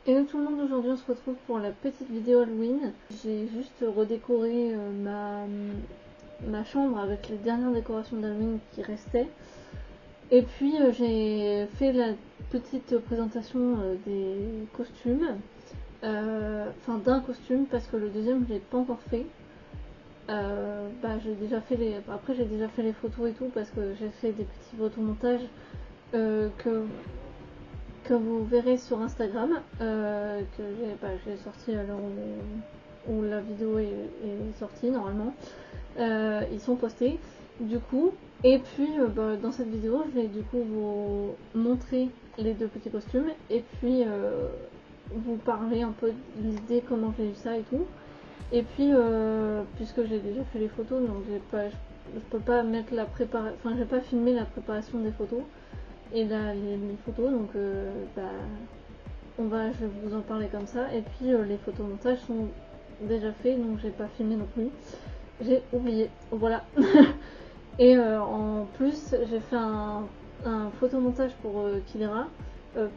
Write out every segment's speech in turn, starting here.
Hello tout le monde, aujourd'hui on se retrouve pour la petite vidéo Halloween. J'ai juste redécoré ma chambre avec les dernières décorations d'Halloween qui restaient. Et puis j'ai fait la petite présentation des costumes. Enfin d'un costume parce que le deuxième je l'ai pas encore fait. J'ai déjà fait après j'ai déjà fait les photos et tout parce que j'ai fait des petits photomontages que vous verrez sur Instagram, que j'ai sorti à l'heure où la vidéo est sortie normalement. Ils sont postés du coup. Et puis dans cette vidéo je vais du coup vous montrer les deux petits costumes et puis vous parler un peu de l'idée, comment j'ai eu ça et tout. Et puis puisque j'ai déjà fait les photos, donc je peux pas mettre la préparation, enfin j'ai pas filmé la préparation des photos et là les photos, donc je vais vous en parler comme ça. Et puis les photomontages sont déjà faits, donc j'ai pas filmé non plus, j'ai oublié, voilà. Et en plus j'ai fait un photomontage pour Kidera,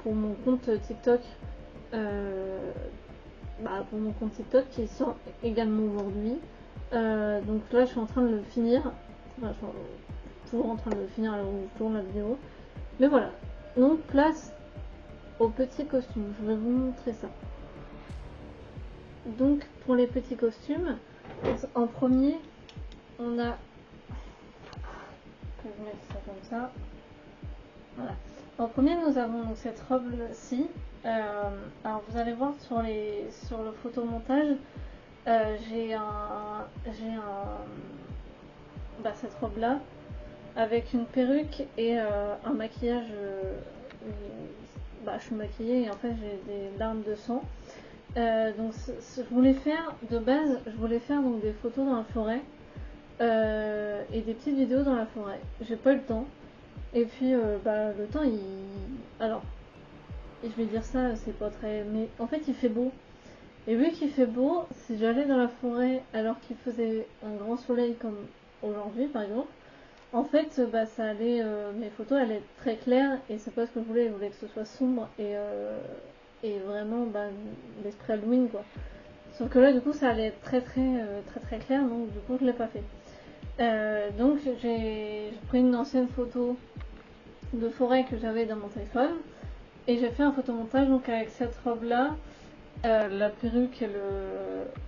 pour mon compte TikTok, pour mon compte TikTok qui sort également aujourd'hui. Donc là je suis en train de le finir, je suis toujours en train de le finir alors où je tourne la vidéo. Mais voilà, donc place aux petits costumes, je vais vous montrer ça. Donc pour les petits costumes, en premier, on a... Je vais mettre ça comme ça. Voilà. En premier, nous avons donc cette robe-ci. Alors vous allez voir sur le photomontage, j'ai cette robe-là avec une perruque et un maquillage. Je suis maquillée et en fait j'ai des larmes de sang. Donc je voulais faire de base, donc des photos dans la forêt et des petites vidéos dans la forêt. J'ai pas eu le temps. Et puis le temps alors je vais dire ça, c'est pas très, mais en fait il fait beau. Et vu qu'il fait beau, si j'allais dans la forêt alors qu'il faisait un grand soleil comme aujourd'hui par exemple, en fait ça allait, mes photos allaient être très claires et c'est pas ce que je voulais que ce soit sombre et vraiment l'esprit Halloween quoi. Sauf que là du coup ça allait être très clair, donc du coup je l'ai pas fait. Donc j'ai pris une ancienne photo de forêt que j'avais dans mon téléphone et j'ai fait un photomontage donc avec cette robe là, la perruque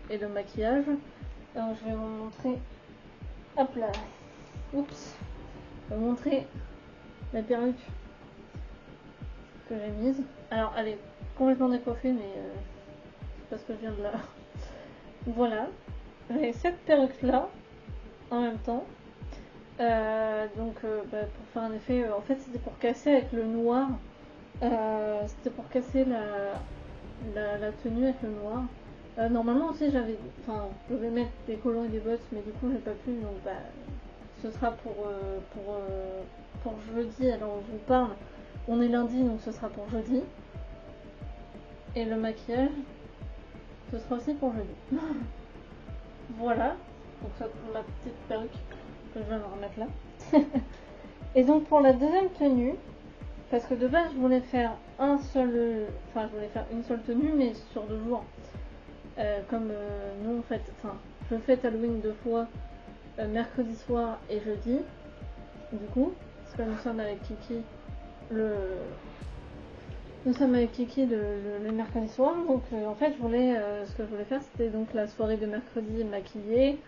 et le maquillage. Alors je vais vous montrer, hop là, oups, je vais vous montrer la perruque que j'ai mise. Alors elle est complètement décoiffée mais c'est parce que je viens de la... Voilà, j'ai cette perruque là en même temps. Pour faire un effet, en fait c'était pour casser avec le noir, c'était pour casser la tenue avec le noir. Normalement aussi je devais mettre des collants et des bottes mais du coup j'ai pas pu, donc ce sera pour jeudi. Alors je vous parle, on est lundi donc ce sera pour jeudi. Et le maquillage, ce sera aussi pour jeudi. Voilà, donc ça pour ma petite perruque que je vais me remettre là. Et donc pour la deuxième tenue, parce que de base je voulais faire une seule tenue mais sur 2 jours. Comme nous en fait, je fête Halloween 2 fois, mercredi soir et jeudi. Du coup, parce que nous sommes avec Kiki le mercredi soir. Donc en fait ce que je voulais faire c'était donc la soirée de mercredi maquillée,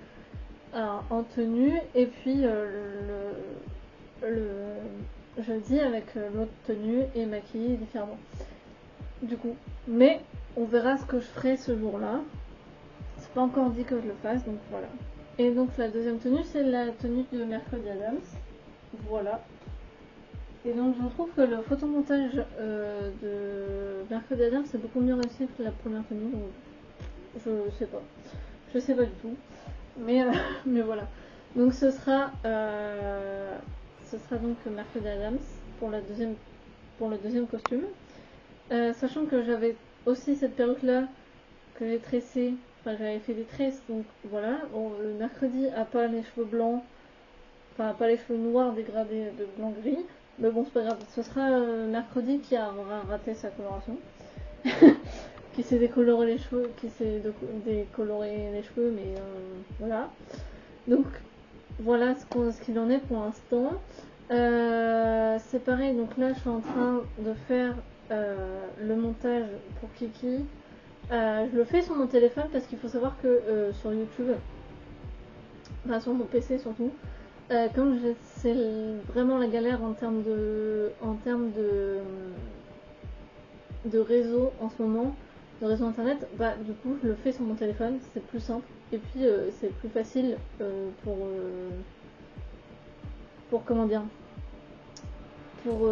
en tenue, et puis le jeudi avec l'autre tenue et maquillée différemment. Du coup, mais on verra ce que je ferai ce jour-là. C'est pas encore dit que je le fasse, donc voilà. Et donc la deuxième tenue, c'est la tenue de Mercredi Adams. Voilà. Et donc je trouve que le photomontage de Mercredi Adams c'est beaucoup mieux réussi que la première tenue. Donc je sais pas du tout. Mais voilà. Donc ce sera donc Mercredi Adams pour le deuxième costume. Sachant que j'avais aussi cette perruque là que j'ai tressée, j'avais fait des tresses, donc voilà. Bon, le mercredi a pas les cheveux blancs, pas les cheveux noirs dégradés de blanc gris, mais bon c'est pas grave, ce sera mercredi qui aura raté sa coloration. qui s'est décoloré les cheveux, décoloré les cheveux, mais voilà. Donc voilà ce qu'il en est pour l'instant. C'est pareil, donc là je suis en train de faire le montage pour Kiki. Je le fais sur mon téléphone parce qu'il faut savoir que sur YouTube, enfin sur mon PC surtout, comme c'est vraiment la galère en termes de réseau en ce moment, de réseau internet, bah du coup je le fais sur mon téléphone, c'est plus simple et puis c'est plus facile pour comment dire, pour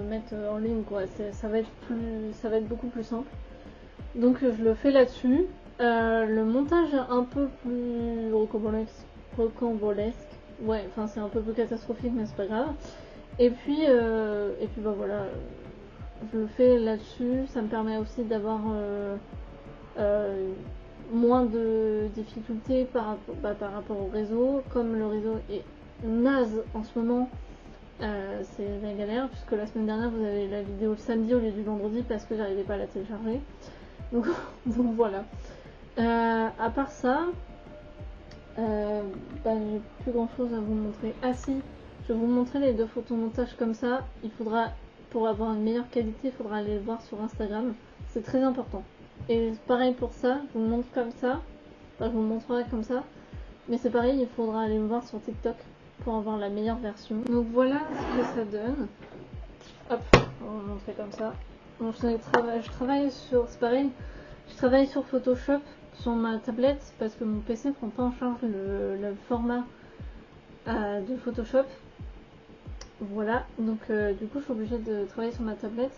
mettre en ligne quoi. Ça va être beaucoup plus simple. Donc je le fais là-dessus. Le montage est un peu plus rocambolesque. Ouais, enfin c'est un peu plus catastrophique mais c'est pas grave. Et puis bah voilà, je le fais là-dessus. Ça me permet aussi d'avoir moins de difficultés par rapport au réseau. Comme le réseau est naze en ce moment, c'est la galère puisque la semaine dernière vous avez la vidéo le samedi au lieu du vendredi parce que j'arrivais pas à la télécharger. Donc voilà. À part ça, j'ai plus grand chose à vous montrer. Ah si, je vais vous montrer les deux photomontages comme ça. Il faudra, pour avoir une meilleure qualité, il faudra aller le voir sur Instagram. C'est très important. Et pareil pour ça, je vous le montre comme ça. Enfin, je vous le montrerai comme ça. Mais c'est pareil, il faudra aller me voir sur TikTok pour avoir la meilleure version. Donc voilà ce que ça donne. Hop, on va montrer comme ça. Donc je travaille sur, c'est pareil, je travaille sur Photoshop sur ma tablette parce que mon PC ne prend pas en charge le format de Photoshop. Voilà, donc du coup je suis obligée de travailler sur ma tablette.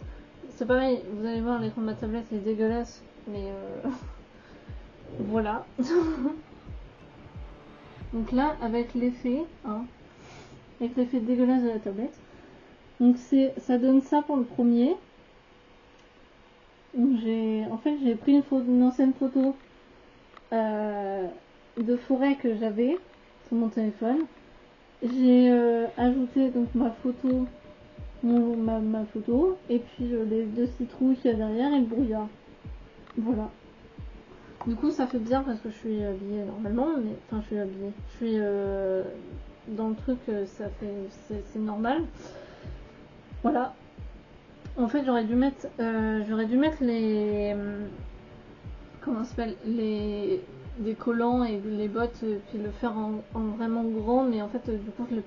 C'est pareil, vous allez voir l'écran de ma tablette il est dégueulasse, mais voilà. Donc là avec l'effet, avec l'effet dégueulasse de la tablette. Donc ça donne ça pour le premier. Donc j'ai pris une ancienne photo de forêt que j'avais sur mon téléphone. J'ai ajouté donc ma photo, ma photo, et puis les deux citrouilles qu'il y a derrière et le brouillard. Voilà. Du coup ça fait bizarre parce que je suis habillée normalement, mais enfin je suis habillée. Je suis dans le truc, c'est normal. Voilà. En fait j'aurais dû mettre les comment ça s'appelle, des collants et les bottes, puis le faire en vraiment grand, mais en fait du coup je n'ai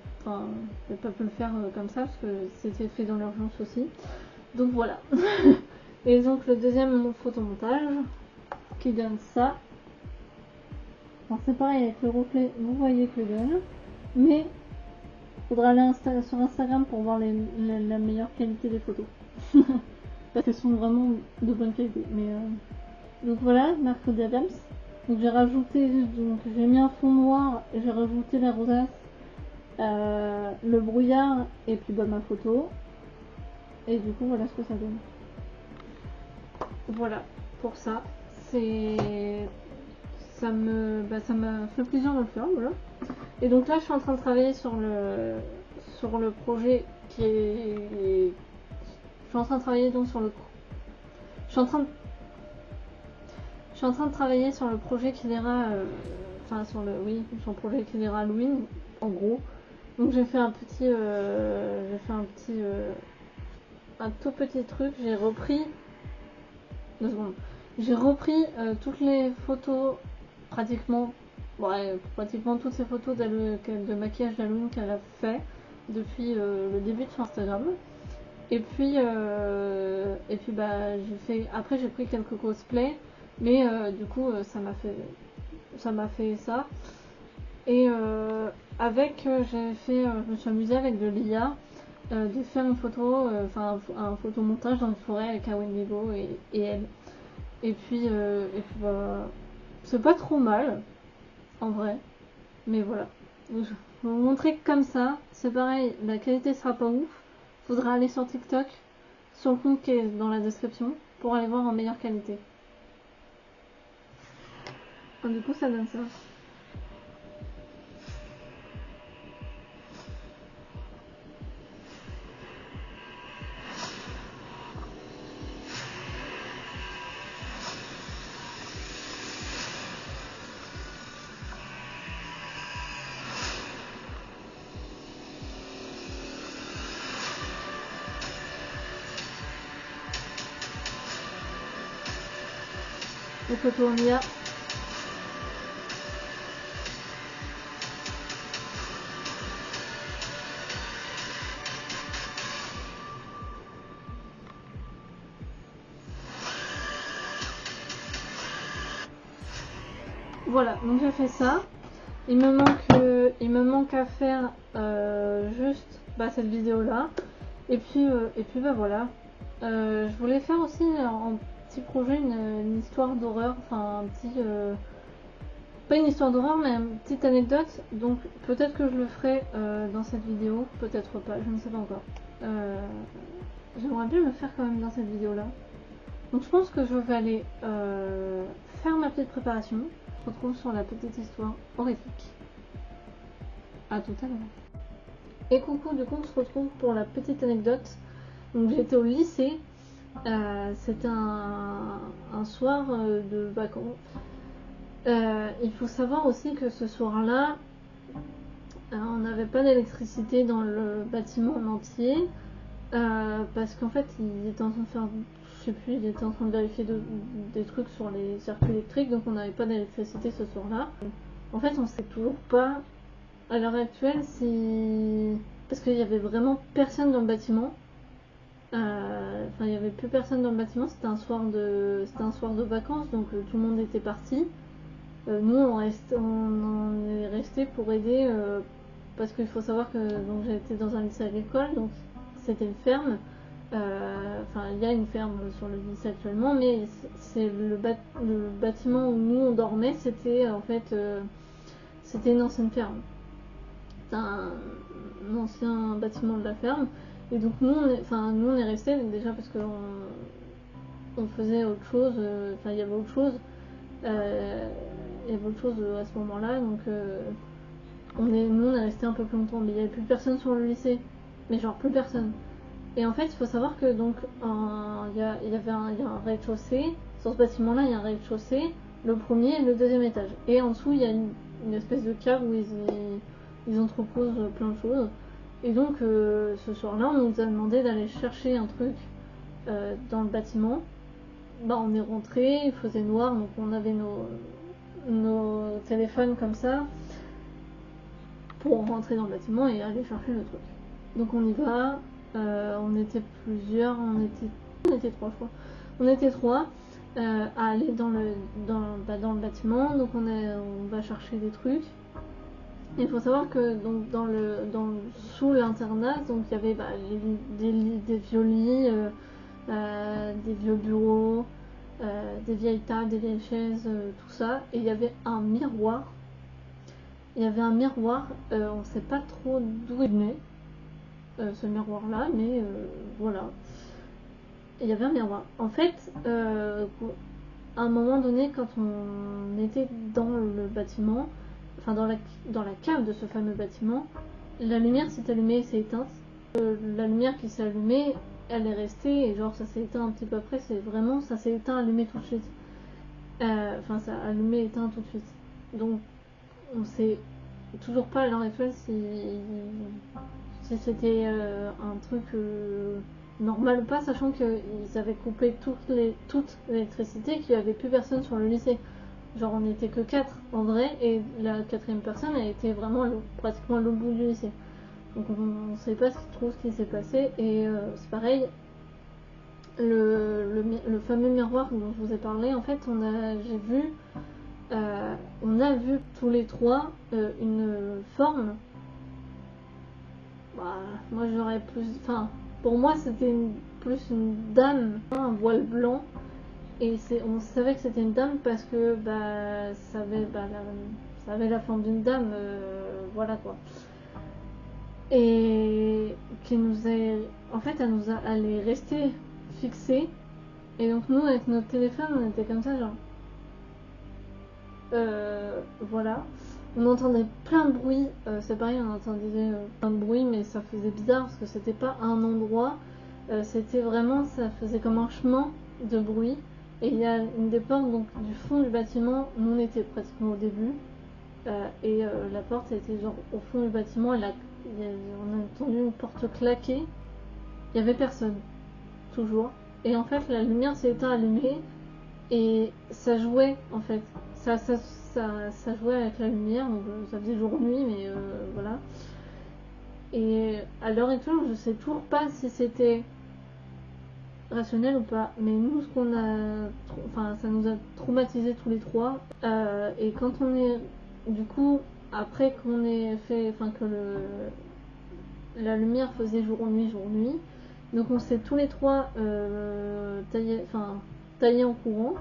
pas pu le faire comme ça parce que c'était fait dans l'urgence aussi. Donc voilà. Et donc le deuxième photomontage qui donne ça. Alors c'est pareil avec le reflet, vous voyez que le donne, mais il faudra aller sur Instagram pour voir la meilleure qualité des photos. Parce qu'elles sont vraiment de bonne qualité. Mais donc voilà, Marco Adams. Donc j'ai mis un fond noir et j'ai rajouté la rosace, le brouillard et puis ma photo. Et du coup voilà ce que ça donne. Voilà pour ça. Ça m'a fait plaisir de le faire, voilà. Et donc là je suis en train de travailler sur le projet qui est. Je suis en train de travailler donc sur le. Je suis en train de travailler sur le projet qui ira, sur le projet qui ira Halloween, en gros. Donc j'ai fait un tout petit truc. J'ai repris toutes les photos, pratiquement toutes ces photos de maquillage d'Halloween qu'elle a fait depuis le début de son Instagram. Et puis j'ai pris quelques cosplays, mais du coup ça m'a fait ça. Et je me suis amusée avec de l'IA de faire une photo, un photomontage dans une forêt avec un Wendigo et elle. Et puis c'est pas trop mal en vrai, mais voilà. Donc, je vais vous montrer comme ça. C'est pareil, la qualité sera pas ouf. Faudra aller sur TikTok, sur le compte qui est dans la description, pour aller voir en meilleure qualité. Donc, du coup ça donne ça. les photos en IA. Voilà, donc j'ai fait ça. Il me manque à faire juste cette vidéo là. Et puis bah voilà. Je voulais faire aussi un petit projet, une histoire d'horreur, enfin un petit pas une histoire d'horreur mais une petite anecdote. Donc peut-être que je le ferai dans cette vidéo, peut-être pas, je ne sais pas encore. J'aimerais bien le faire quand même dans cette vidéo là. Donc je pense que je vais aller faire ma petite préparation. On se retrouve sur la petite histoire horrifique. À tout à l'heure. Et coucou, du coup on se retrouve pour la petite anecdote. Donc j'étais au lycée, c'était un soir de vacances. Il faut savoir aussi que ce soir-là, on n'avait pas d'électricité dans le bâtiment en entier, parce qu'en fait ils étaient en train de faire, je sais plus, ils étaient en train de vérifier des trucs sur les circuits électriques, donc on n'avait pas d'électricité ce soir-là. En fait on sait toujours pas à l'heure actuelle si... parce qu'il y avait vraiment personne dans le bâtiment. Il n'y avait plus personne dans le bâtiment, c'était un soir de vacances, donc tout le monde était parti. Nous on est resté pour aider, parce qu'il faut savoir que j'étais dans un lycée agricole, donc c'était une ferme. Il y a une ferme sur le lycée actuellement, mais c'est le bâtiment où nous on dormait, c'était en fait c'était une ancienne ferme. C'était un ancien bâtiment de la ferme. Et donc nous on est restés déjà parce que on faisait autre chose, il y avait autre chose. Il y avait autre chose à ce moment-là, donc nous on est resté un peu plus longtemps, mais il n'y avait plus personne sur le lycée. Mais genre plus personne. Et en fait il faut savoir que donc il y a un rez-de-chaussée. Sur ce bâtiment-là il y a un rez-de-chaussée, le premier et le deuxième étage. Et en dessous il y a une espèce de cave où ils entreposent plein de choses. Et donc ce soir-là, on nous a demandé d'aller chercher un truc dans le bâtiment. On est rentré, il faisait noir, donc on avait nos téléphones comme ça pour rentrer dans le bâtiment et aller chercher le truc. Donc on y va, on était plusieurs, on était trois, je crois. On était trois à aller dans le bâtiment, donc on va chercher des trucs. Il faut savoir que donc sous l'internat, donc il y avait des vieux lits, des vieux bureaux, des vieilles tables, des vieilles chaises, tout ça. Et il y avait un miroir. On ne sait pas trop d'où il venait, ce miroir-là, mais voilà. Et il y avait un miroir. En fait, à un moment donné, quand on était dans le bâtiment, dans la cave de ce fameux bâtiment, la lumière s'est allumée et s'est éteinte. La lumière qui s'est allumée, elle est restée et genre ça s'est éteint un petit peu après, ça s'est éteint, allumé tout de suite. Ça a allumé, éteint tout de suite. Donc on sait toujours pas à l'heure actuelle si c'était un truc normal ou pas, sachant qu'ils avaient coupé toute l'électricité, qu'il n'y avait plus personne sur le lycée. Genre on n'était que 4 en vrai, et la quatrième personne a été vraiment pratiquement l'autre bout du lycée. Donc on ne sait pas trop ce qui s'est passé, et c'est pareil, le fameux miroir dont je vous ai parlé, en fait on a vu tous les trois une forme. Moi j'aurais pour moi c'était plus une dame, un voile blanc. Et on savait que c'était une dame parce que ça avait la forme d'une dame, voilà quoi. Et elle est restée fixée. Et donc nous avec notre téléphone on était comme ça genre. Voilà. On entendait plein de bruit, c'est pareil, on entendait plein de bruit, mais ça faisait bizarre parce que c'était pas un endroit, c'était vraiment, ça faisait comme un chemin de bruit. Et il y a une des portes donc, du fond du bâtiment, nous on était pratiquement au début, et la porte était genre au fond du bâtiment, on a entendu une porte claquer, il y avait personne, toujours. Et en fait la lumière s'est allumée, et ça jouait en fait. Ça jouait avec la lumière, donc ça faisait jour-nuit, mais voilà. Et à l'heure actuelle, je sais toujours pas si c'était rationnel ou pas, mais nous, ce qu'on a, enfin, ça nous a traumatisé tous les trois. Et quand on est, du coup, après qu'on ait fait, enfin, que la lumière faisait jour-nuit, jour-nuit, donc on s'est tous les trois taillés en courant.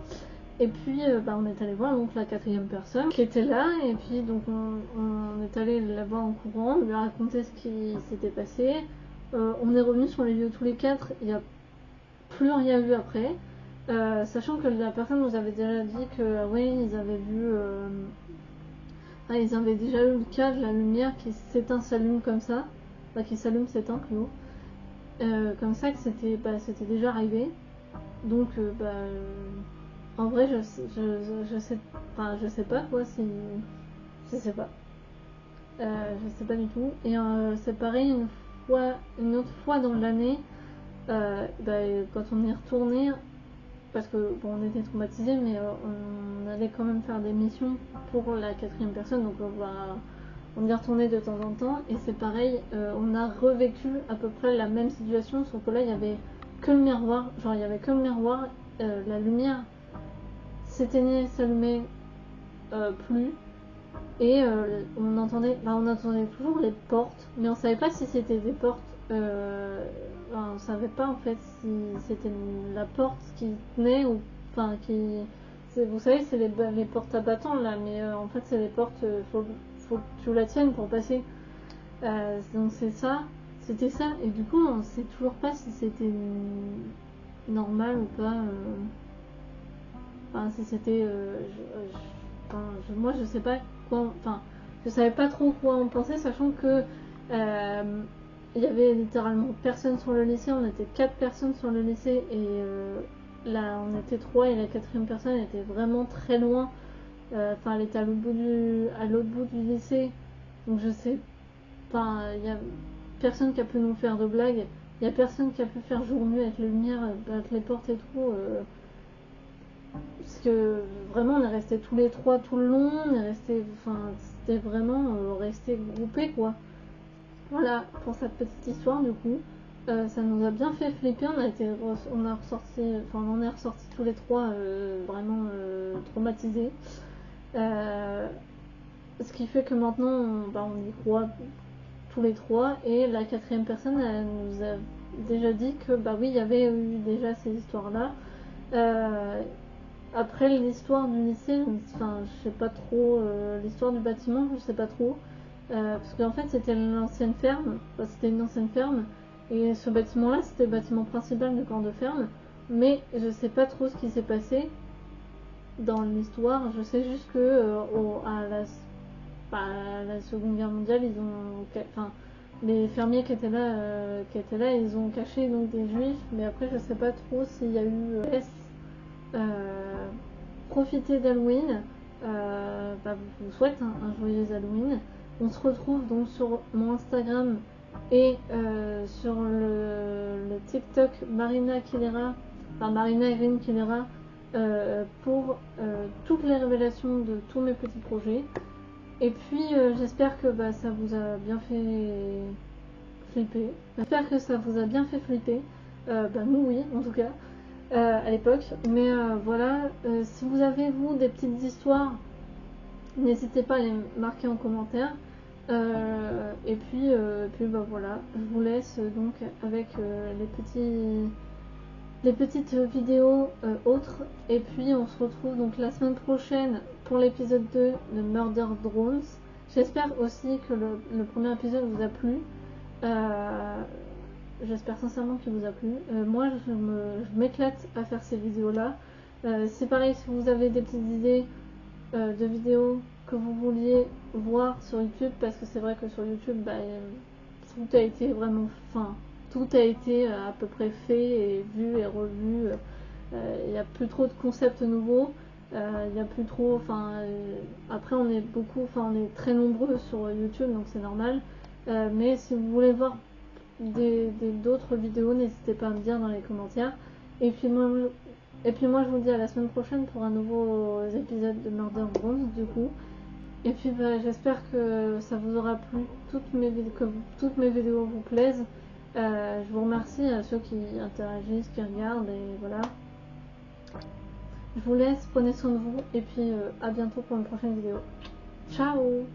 Et puis on est allé voir donc la quatrième personne qui était là, et puis donc on est allé la voir en courant, lui raconter ce qui s'était passé. On est revenu sur les lieux tous les quatre, il n'y a plus rien eu après, sachant que la personne nous avait déjà dit que oui, ils avaient vu, ils avaient déjà eu le cas de la lumière qui s'éteint, s'allume comme ça, qui s'allume, s'éteint plutôt, comme ça, que c'était déjà arrivé. Donc en vrai, je sais pas quoi, si. Je sais pas. Je sais pas du tout. Et c'est pareil, une autre fois dans l'année, quand on est retourné, parce que bon, on était traumatisés, mais on allait quand même faire des missions pour la quatrième personne, donc on y retournait de temps en temps, et c'est pareil, on a revécu à peu près la même situation, sauf que là, il y avait que le miroir, la lumière s'éteignait, s'allumait plus, et on entendait toujours les portes, mais on savait pas si c'était des portes, on savait pas en fait si c'était la porte qui tenait ou enfin qui, vous savez, c'est les portes à bâtons là, mais en fait c'est les portes, faut que tu la tiennes pour passer. Donc c'était ça, et du coup on sait toujours pas si c'était normal ou pas. Enfin, si c'était. Moi, je sais pas quoi. Enfin, je savais pas trop quoi en penser, sachant que il y avait littéralement personne sur le lycée. On était 4 personnes sur le lycée, et là, on était 3, et la quatrième personne était vraiment très loin. Enfin, elle était à l'autre bout du lycée. Donc, je sais. Enfin, il y a personne qui a pu nous faire de blagues. Il y a personne qui a pu faire jour-nuit avec les lumières, avec les portes et tout. Parce que vraiment, on est restés tous les trois tout le long, on est restés, enfin, c'était vraiment resté groupés quoi. Voilà pour cette petite histoire du coup. Ça nous a bien fait flipper, on en est ressortis tous les trois vraiment traumatisés. Ce qui fait que maintenant, on y croit tous les trois, et la quatrième personne, elle nous a déjà dit que bah oui, il y avait eu déjà ces histoires là. Après l'histoire du lycée, enfin, je sais pas trop, l'histoire du bâtiment, je sais pas trop. Parce qu'en fait, c'était l'ancienne ferme, enfin, c'était une ancienne ferme, et ce bâtiment-là, c'était le bâtiment principal du camp de ferme. Mais je sais pas trop ce qui s'est passé dans l'histoire. Je sais juste que à la Seconde Guerre mondiale, enfin, les fermiers qui étaient là, ils ont caché donc des juifs. Mais après, je sais pas trop s'il y a eu profitez d'Halloween. Je vous souhaite un joyeux Halloween. On se retrouve donc sur mon Instagram et sur le TikTok Marina Kilera, enfin Marina Irene Kilera, pour toutes les révélations de tous mes petits projets. Et puis j'espère que ça vous a bien fait flipper. J'espère que ça vous a bien fait flipper. Nous oui, en tout cas. À l'époque. Mais voilà, si vous avez vous des petites histoires, n'hésitez pas à les marquer en commentaire. Et puis, voilà, je vous laisse donc avec les petites vidéos autres. Et puis on se retrouve donc la semaine prochaine pour l'épisode 2 de Murder Drones. J'espère aussi que le premier épisode vous a plu. J'espère sincèrement qu'il vous a plu. Moi, je m'éclate à faire ces vidéos-là. C'est pareil, si vous avez des petites idées de vidéos que vous vouliez voir sur YouTube, parce que c'est vrai que sur YouTube, tout a été vraiment fin. Tout a été à peu près fait et vu et revu. Il n'y a plus trop de concepts nouveaux. Il n'y a plus trop. Après, on est très nombreux sur YouTube, donc c'est normal. Mais si vous voulez voir d'autres vidéos, n'hésitez pas à me dire dans les commentaires. Et puis moi, Et puis moi je vous dis à la semaine prochaine pour un nouveau épisode de Murder Bronze du coup. Et puis j'espère que ça vous aura plu, que toutes mes vidéos vous plaisent. Je vous remercie à ceux qui interagissent, qui regardent et voilà. Je vous laisse, prenez soin de vous et puis à bientôt pour une prochaine vidéo. Ciao!